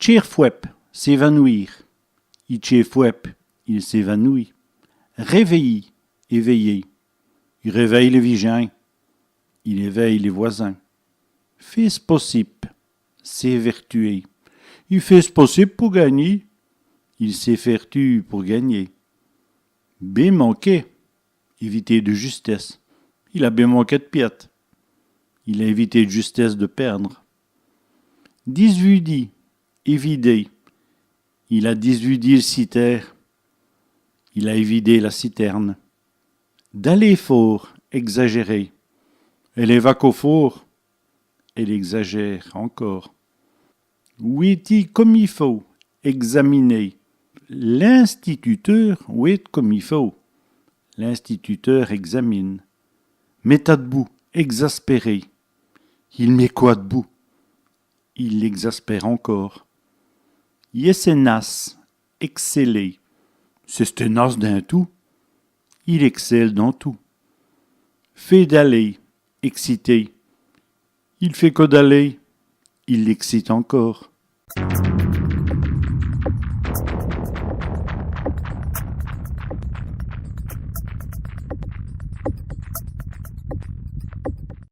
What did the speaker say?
Tchirfouep, s'évanouir. Itchefouep, il s'évanouit. Réveilli, éveillé. Il réveille les vigins. Il éveille les voisins. Fils possible, s'évertuer. Il fait ce possible pour gagner. Il s'évertue pour gagner. B manqué, éviter de justesse. Il a bien manqué de piète. Il a évité de justesse de perdre. 18 dit, évidé. Il a 18 dit le citerre. Il a évidé la citerne. D'aller fort, exagérer. Elle évaque au fort. Elle exagère encore. Oui, dit comme il faut, examiner. L'instituteur, oui, comme il faut. L'instituteur examine. Met à debout, exaspéré. Il met quoi debout? Il l'exaspère encore. Yessenas, exceller. C'est tenace d'un tout. Il excelle dans tout. Fait d'aller, exciter. Il fait que d'aller. Il l'excite encore.